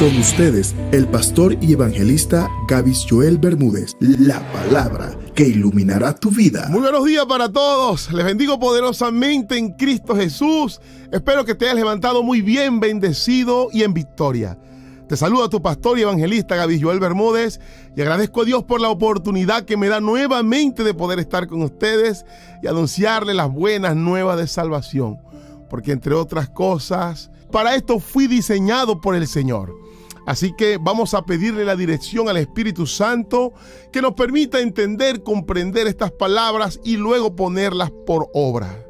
Con ustedes, el pastor y evangelista Gavis Joel Bermúdez. La palabra que iluminará tu vida. Muy buenos días para todos. Les bendigo poderosamente en Cristo Jesús. Espero que te hayas levantado muy bien, bendecido y en victoria. Te saluda tu pastor y evangelista Gavis Joel Bermúdez y agradezco a Dios por la oportunidad que me da nuevamente de poder estar con ustedes y anunciarles las buenas nuevas de salvación. Porque entre otras cosas, para esto fui diseñado por el Señor. Así que vamos a pedirle la dirección al Espíritu Santo que nos permita entender, comprender estas palabras y luego ponerlas por obra.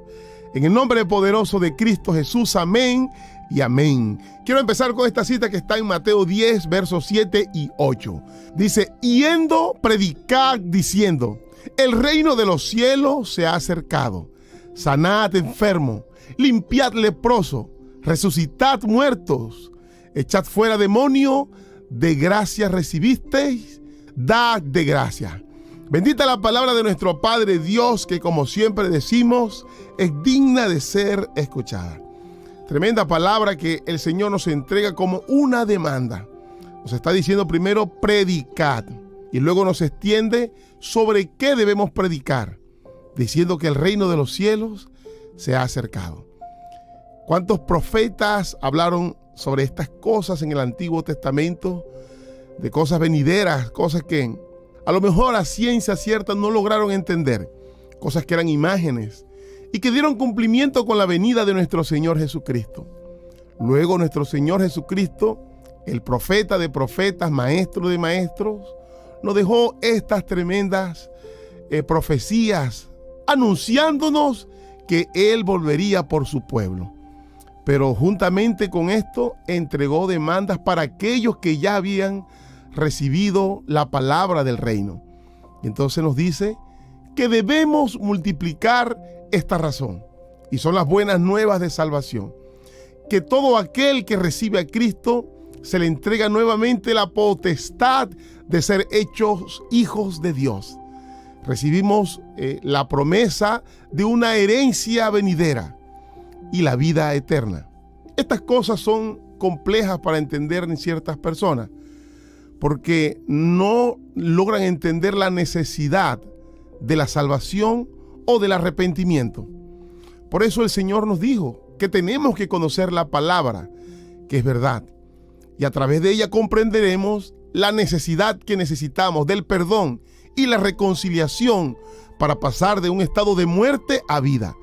En el nombre poderoso de Cristo Jesús, amén y amén. Quiero empezar con esta cita que está en Mateo 10, versos 7 y 8. Dice, yendo, predicad diciendo, el reino de los cielos se ha acercado. Sanad enfermo, limpiad leproso, resucitad muertos, echad fuera demonio, de gracia recibisteis, dad de gracia. Bendita la palabra de nuestro Padre Dios, que como siempre decimos, es digna de ser escuchada. Tremenda palabra que el Señor nos entrega como una demanda. Nos está diciendo primero predicad y luego nos extiende sobre qué debemos predicar, diciendo que el reino de los cielos se ha acercado. ¿Cuántos profetas hablaron sobre estas cosas en el Antiguo Testamento? De cosas venideras, cosas que a lo mejor a ciencia cierta no lograron entender, cosas que eran imágenes y que dieron cumplimiento con la venida de nuestro Señor Jesucristo. Luego nuestro Señor Jesucristo, el profeta de profetas, maestro de maestros, nos dejó estas tremendas profecías anunciándonos que Él volvería por su pueblo. Pero juntamente con esto entregó demandas para aquellos que ya habían recibido la palabra del reino. Y entonces nos dice que debemos multiplicar esta razón. Y son las buenas nuevas de salvación. Que todo aquel que recibe a Cristo se le entrega nuevamente la potestad de ser hechos hijos de Dios. Recibimos la promesa de una herencia venidera y la vida eterna. Estas cosas son complejas para entender en ciertas personas porque no logran entender la necesidad de la salvación o del arrepentimiento. Por eso el Señor nos dijo que tenemos que conocer la palabra, que es verdad, y a través de ella comprenderemos la necesidad que necesitamos del perdón y la reconciliación para pasar de un estado de muerte a vida.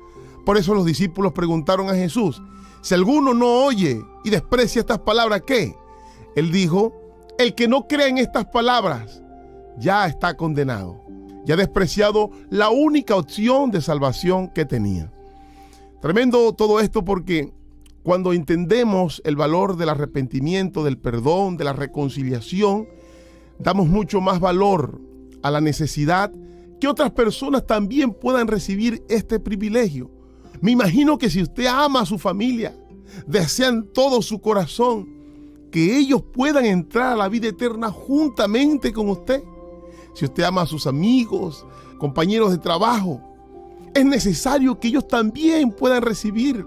Por eso los discípulos preguntaron a Jesús, si alguno no oye y desprecia estas palabras, ¿qué? Él dijo, el que no cree en estas palabras ya está condenado, ya ha despreciado la única opción de salvación que tenía. Tremendo todo esto porque cuando entendemos el valor del arrepentimiento, del perdón, de la reconciliación, damos mucho más valor a la necesidad que otras personas también puedan recibir este privilegio. Me imagino que si usted ama a su familia, desean todo su corazón que ellos puedan entrar a la vida eterna juntamente con usted. Si usted ama a sus amigos, compañeros de trabajo, es necesario que ellos también puedan recibir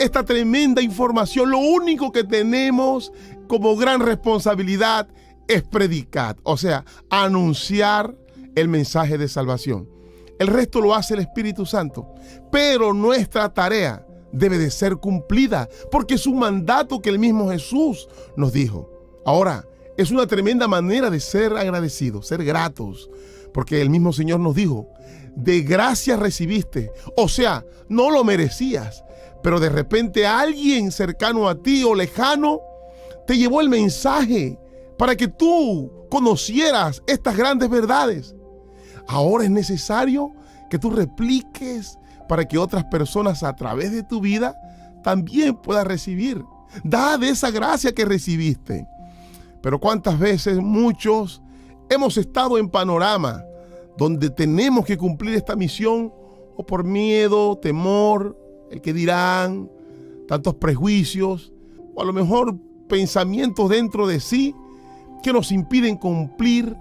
esta tremenda información. Lo único que tenemos como gran responsabilidad es predicar, o sea, anunciar el mensaje de salvación. El resto lo hace el Espíritu Santo, pero nuestra tarea debe de ser cumplida porque es un mandato que el mismo Jesús nos dijo. Ahora, es una tremenda manera de ser agradecidos, ser gratos, porque el mismo Señor nos dijo, de gracia recibiste, o sea, no lo merecías, pero de repente alguien cercano a ti o lejano te llevó el mensaje para que tú conocieras estas grandes verdades. Ahora es necesario que tú repliques para que otras personas a través de tu vida también puedan recibir. Da de esa gracia que recibiste. Pero cuántas veces muchos hemos estado en panorama donde tenemos que cumplir esta misión o por miedo, temor, el que dirán, tantos prejuicios o a lo mejor pensamientos dentro de sí que nos impiden cumplir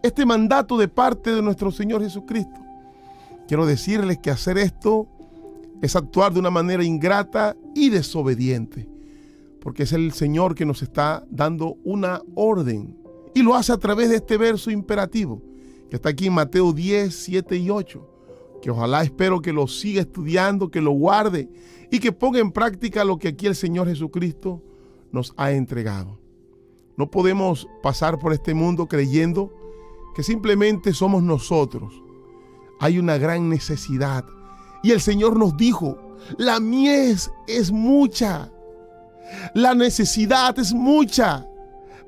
este mandato de parte de nuestro Señor Jesucristo. Quiero decirles que hacer esto es actuar de una manera ingrata y desobediente, porque es el Señor que nos está dando una orden. Y lo hace a través de este verso imperativo, que está aquí en Mateo 10, 7 y 8. Que ojalá espero que lo siga estudiando, que lo guarde y que ponga en práctica lo que aquí el Señor Jesucristo nos ha entregado. No podemos pasar por este mundo creyendo que simplemente somos nosotros. Hay una gran necesidad. Y el Señor nos dijo, la mies es mucha, la necesidad es mucha,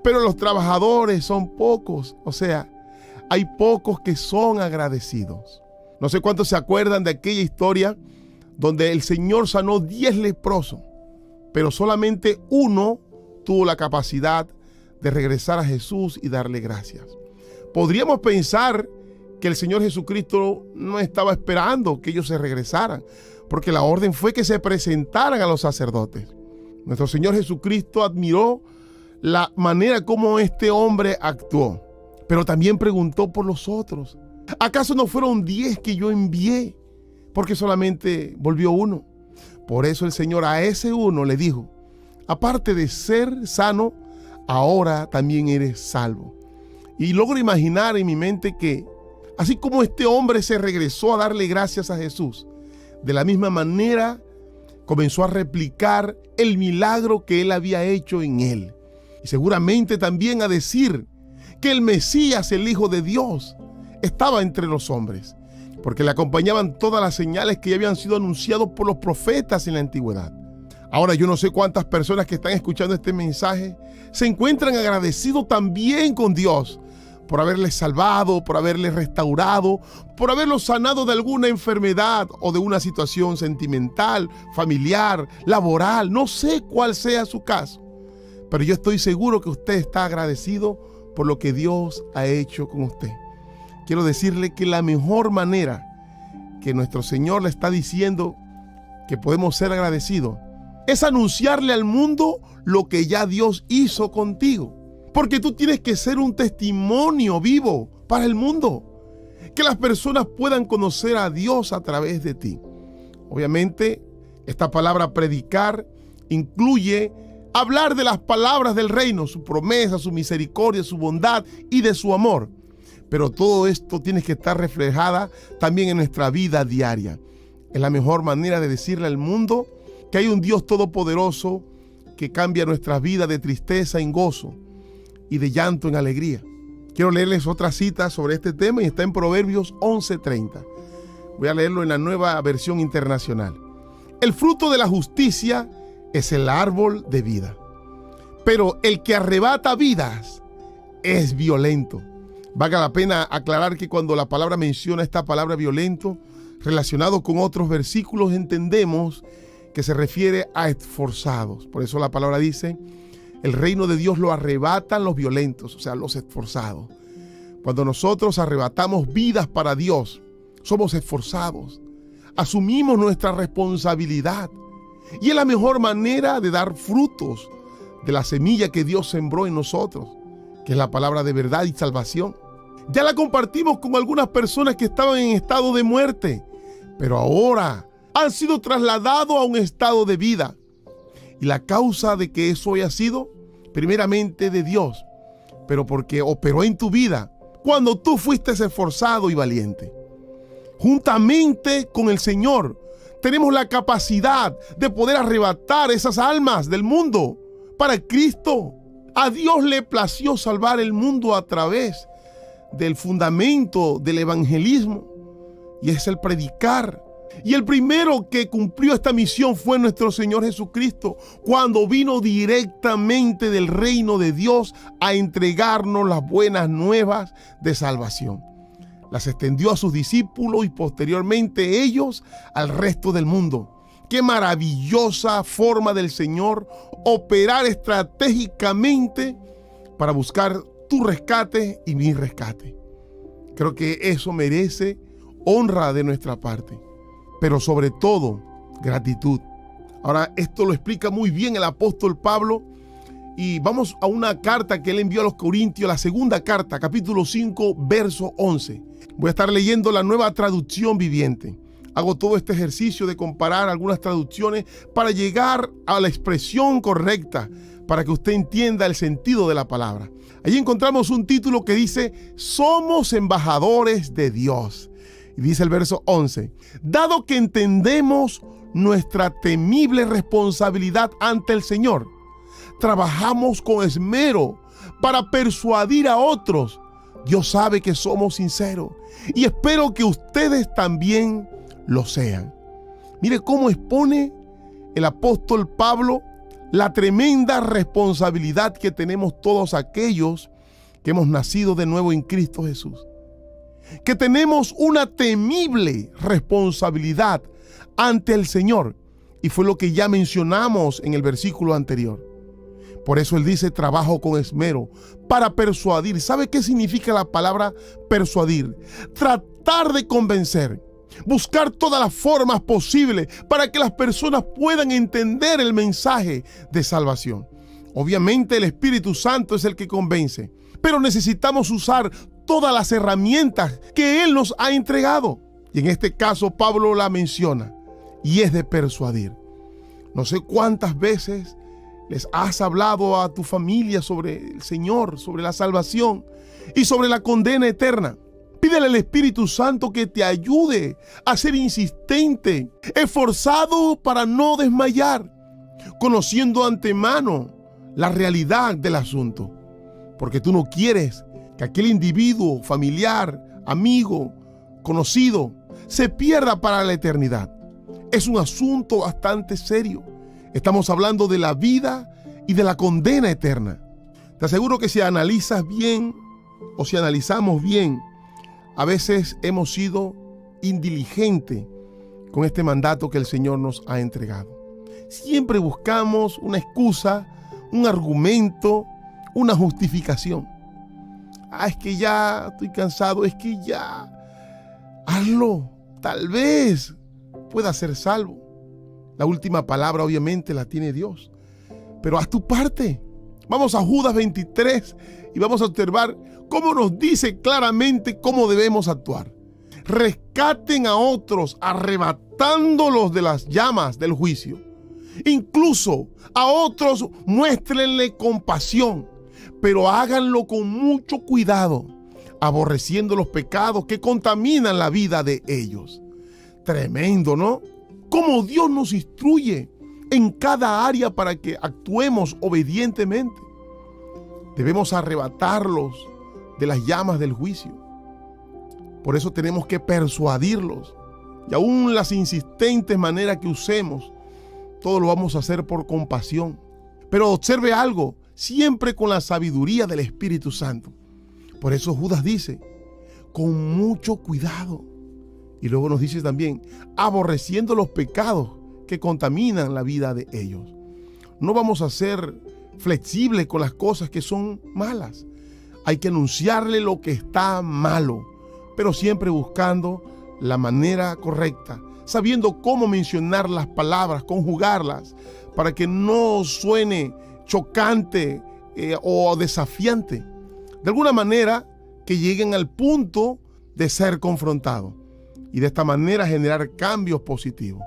pero los trabajadores son pocos. O sea, hay pocos que son agradecidos. No sé cuántos se acuerdan de aquella historia donde el Señor sanó 10 leprosos, pero solamente uno tuvo la capacidad de regresar a Jesús y darle gracias. Podríamos pensar que el Señor Jesucristo no estaba esperando que ellos se regresaran, porque la orden fue que se presentaran a los sacerdotes. Nuestro Señor Jesucristo admiró la manera como este hombre actuó, pero también preguntó por los otros. ¿Acaso no fueron 10 que yo envié? Porque solamente volvió uno. Por eso el Señor a ese uno le dijo, aparte de ser sano, ahora también eres salvo. Y logro imaginar en mi mente que, así como este hombre se regresó a darle gracias a Jesús, de la misma manera comenzó a replicar el milagro que él había hecho en él. Y seguramente también a decir que el Mesías, el Hijo de Dios, estaba entre los hombres, porque le acompañaban todas las señales que ya habían sido anunciadas por los profetas en la antigüedad. Ahora yo no sé cuántas personas que están escuchando este mensaje se encuentran agradecidos también con Dios por haberles salvado, por haberles restaurado, por haberlos sanado de alguna enfermedad o de una situación sentimental, familiar, laboral. No sé cuál sea su caso, pero yo estoy seguro que usted está agradecido por lo que Dios ha hecho con usted. Quiero decirle que la mejor manera que nuestro Señor le está diciendo que podemos ser agradecidos es anunciarle al mundo lo que ya Dios hizo contigo. Porque tú tienes que ser un testimonio vivo para el mundo. Que las personas puedan conocer a Dios a través de ti. Obviamente, esta palabra predicar incluye hablar de las palabras del reino, su promesa, su misericordia, su bondad y de su amor. Pero todo esto tiene que estar reflejada también en nuestra vida diaria. Es la mejor manera de decirle al mundo que hay un Dios todopoderoso que cambia nuestras vidas de tristeza en gozo y de llanto en alegría. Quiero leerles otra cita sobre este tema y está en Proverbios 11:30. Voy a leerlo en la Nueva Versión Internacional. El fruto de la justicia es el árbol de vida, pero el que arrebata vidas es violento. Valga la pena aclarar que cuando la palabra menciona esta palabra violento, relacionado con otros versículos, entendemos que se refiere a esforzados. Por eso la palabra dice, el reino de Dios lo arrebatan los violentos, o sea, los esforzados. Cuando nosotros arrebatamos vidas para Dios, somos esforzados, asumimos nuestra responsabilidad. Y es la mejor manera de dar frutos de la semilla que Dios sembró en nosotros, que es la palabra de verdad y salvación. Ya la compartimos con algunas personas que estaban en estado de muerte, pero ahora han sido trasladados a un estado de vida. Y la causa de que eso haya sido, primeramente de Dios, pero porque operó en tu vida cuando tú fuiste esforzado y valiente. Juntamente con el Señor, tenemos la capacidad de poder arrebatar esas almas del mundo para Cristo. A Dios le plació salvar el mundo a través del fundamento del evangelismo, y es el predicar. Y el primero que cumplió esta misión fue nuestro Señor Jesucristo, cuando vino directamente del reino de Dios a entregarnos las buenas nuevas de salvación. Las extendió a sus discípulos y posteriormente ellos al resto del mundo. Qué maravillosa forma del Señor operar estratégicamente para buscar tu rescate y mi rescate. Creo que eso merece honra de nuestra parte, pero sobre todo gratitud. Ahora, esto lo explica muy bien el apóstol Pablo, y vamos a una carta que él envió a los Corintios, la segunda carta, capítulo 5, verso 11. Voy a estar leyendo la Nueva Traducción Viviente. hago todo este ejercicio de comparar algunas traducciones para llegar a la expresión correcta, para que usted entienda el sentido de la palabra. Allí encontramos un título que dice: somos embajadores de Dios. Y dice el verso 11: dado que entendemos nuestra temible responsabilidad ante el Señor, trabajamos con esmero para persuadir a otros. Dios sabe que somos sinceros y espero que ustedes también lo sean. Mire cómo expone el apóstol Pablo la tremenda responsabilidad que tenemos todos aquellos que hemos nacido de nuevo en Cristo Jesús. Que tenemos una temible responsabilidad ante el Señor. Y fue lo que ya mencionamos en el versículo anterior. Por eso él dice: trabajo con esmero para persuadir. ¿Sabe qué significa la palabra persuadir? Tratar de convencer. Buscar todas las formas posibles para que las personas puedan entender el mensaje de salvación. Obviamente el Espíritu Santo es el que convence, pero necesitamos usar todas las herramientas que Él nos ha entregado. Y en este caso Pablo la menciona, y es de persuadir. No sé cuántas veces les has hablado a tu familia sobre el Señor, sobre la salvación y sobre la condena eterna. Pídele al Espíritu Santo que te ayude a ser insistente, esforzado para no desmayar, conociendo antemano la realidad del asunto. Porque tú no quieres que aquel individuo, familiar, amigo, conocido, se pierda para la eternidad. Es un asunto bastante serio. Estamos hablando de la vida y de la condena eterna. Te aseguro que si analizas bien o si analizamos bien, a veces hemos sido indiligentes con este mandato que el Señor nos ha entregado. Siempre buscamos una excusa, un argumento, una justificación. Es que ya estoy cansado, es que ya. Hazlo, tal vez pueda ser salvo. La última palabra obviamente la tiene Dios, pero haz tu parte. Vamos a Judas 23 y vamos a observar cómo nos dice claramente cómo debemos actuar. Rescaten a otros arrebatándolos de las llamas del juicio. Incluso a otros muéstrenle compasión, pero háganlo con mucho cuidado, aborreciendo los pecados que contaminan la vida de ellos. Tremendo, ¿no? Cómo Dios nos instruye en cada área para que actuemos obedientemente. Debemos arrebatarlos de las llamas del juicio. Por eso tenemos que persuadirlos. Y aún las insistentes maneras que usemos, todo lo vamos a hacer por compasión. Pero observe algo, siempre con la sabiduría del Espíritu Santo. Por eso Judas dice, con mucho cuidado. Y luego nos dice también, aborreciendo los pecados que contaminan la vida de ellos. No vamos a ser flexibles con las cosas que son malas. Hay que anunciarle lo que está malo, pero siempre buscando la manera correcta, sabiendo cómo mencionar las palabras, conjugarlas, para que no suene chocante o desafiante. De alguna manera que lleguen al punto de ser confrontados y de esta manera generar cambios positivos.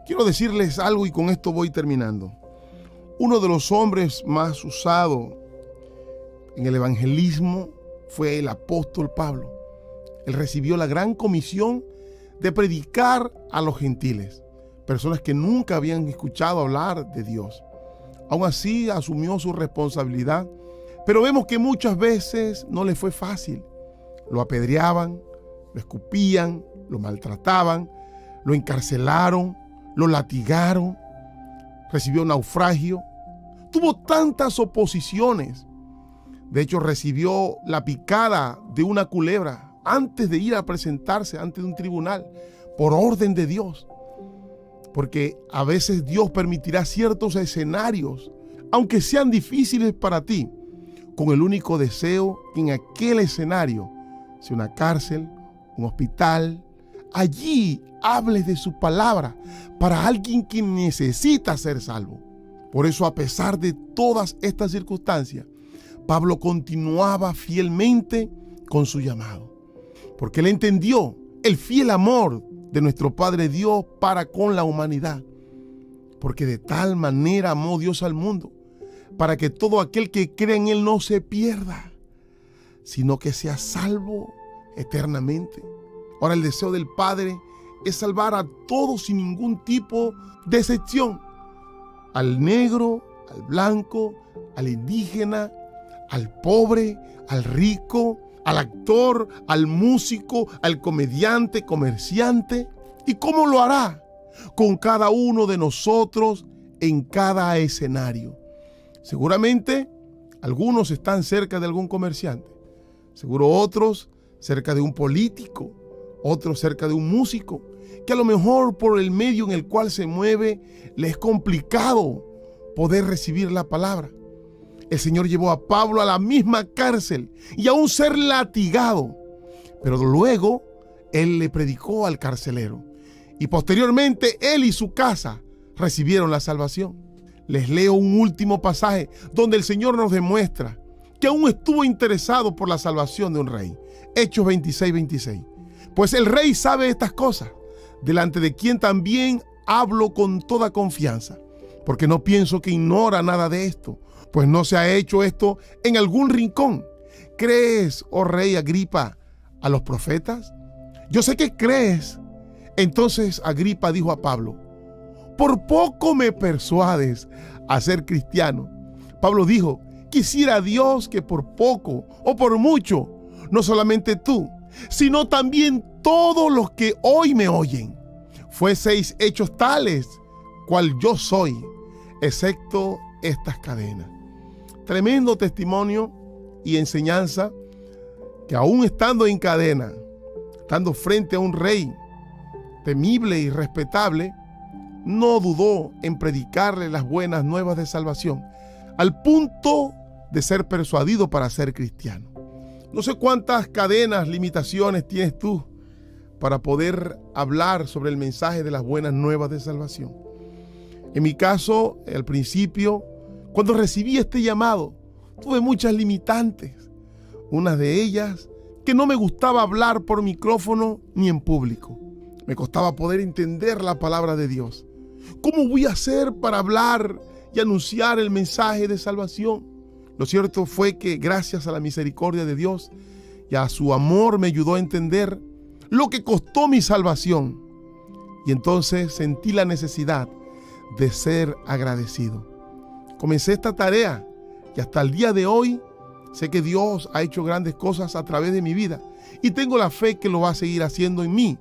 Quiero decirles algo y con esto voy terminando. Uno de los hombres más usados en el evangelismo fue el apóstol Pablo. Él recibió la gran comisión de predicar a los gentiles, personas que nunca habían escuchado hablar de Dios. Aún así asumió su responsabilidad, pero vemos que muchas veces no le fue fácil. Lo apedreaban, lo escupían, lo maltrataban, lo encarcelaron, lo latigaron, recibió naufragio, tuvo tantas oposiciones. De hecho, recibió la picada de una culebra antes de ir a presentarse ante un tribunal por orden de Dios. Porque a veces Dios permitirá ciertos escenarios, aunque sean difíciles para ti, con el único deseo que en aquel escenario sea una cárcel, un hospital, allí hables de su palabra para alguien que necesita ser salvo. Por eso, a pesar de todas estas circunstancias, Pablo continuaba fielmente con su llamado, porque él entendió el fiel amor de nuestro Padre Dios para con la humanidad. Porque de tal manera amó Dios al mundo, para que todo aquel que cree en Él no se pierda, sino que sea salvo eternamente. Ahora el deseo del Padre es salvar a todos sin ningún tipo de excepción. Al negro, al blanco, al indígena, al pobre, al rico, al actor, al músico, al comediante, comerciante. ¿Y cómo lo hará? Con cada uno de nosotros en cada escenario. Seguramente algunos están cerca de algún comerciante, seguro otros cerca de un político, otros cerca de un músico, que a lo mejor por el medio en el cual se mueve le es complicado poder recibir la palabra. El Señor llevó a Pablo a la misma cárcel y aún ser latigado, pero luego Él le predicó al carcelero y posteriormente él y su casa recibieron la salvación. Les leo un último pasaje donde el Señor nos demuestra que aún estuvo interesado por la salvación de un rey. Hechos 26:26. Pues el rey sabe estas cosas, delante de quien también hablo con toda confianza, porque no pienso que ignora nada de esto, pues no se ha hecho esto en algún rincón. ¿Crees, oh rey Agripa, a los profetas? Yo sé que crees. Entonces Agripa dijo a Pablo: por poco me persuades a ser cristiano. Pablo dijo: quisiera a Dios que por poco o por mucho, no solamente tú, sino también todos los que hoy me oyen, fueseis hechos tales cual yo soy, excepto estas cadenas. Tremendo testimonio y enseñanza que aún estando en cadena, estando frente a un rey temible y respetable, no dudó en predicarle las buenas nuevas de salvación, al punto de ser persuadido para ser cristiano. No sé cuántas cadenas, limitaciones tienes tú para poder hablar sobre el mensaje de las buenas nuevas de salvación. En mi caso, al principio, cuando recibí este llamado, tuve muchas limitantes. Una de ellas, que no me gustaba hablar por micrófono ni en público. Me costaba poder entender la palabra de Dios. ¿Cómo voy a hacer para hablar y anunciar el mensaje de salvación? Lo cierto fue que gracias a la misericordia de Dios y a su amor me ayudó a entender lo que costó mi salvación. Y entonces sentí la necesidad de ser agradecido. Comencé esta tarea y hasta el día de hoy sé que Dios ha hecho grandes cosas a través de mi vida y tengo la fe que lo va a seguir haciendo en mí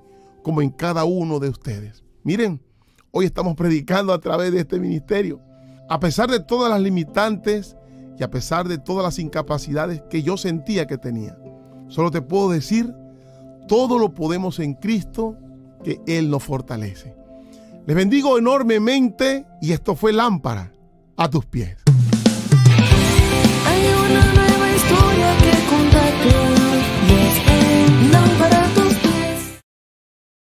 como en cada uno de ustedes. Miren, hoy estamos predicando a través de este ministerio. A pesar de todas las limitantes y a pesar de todas las incapacidades que yo sentía que tenía, solo te puedo decir, todo lo podemos en Cristo, que Él nos fortalece. Les bendigo enormemente y esto fue Lámpara a tus pies.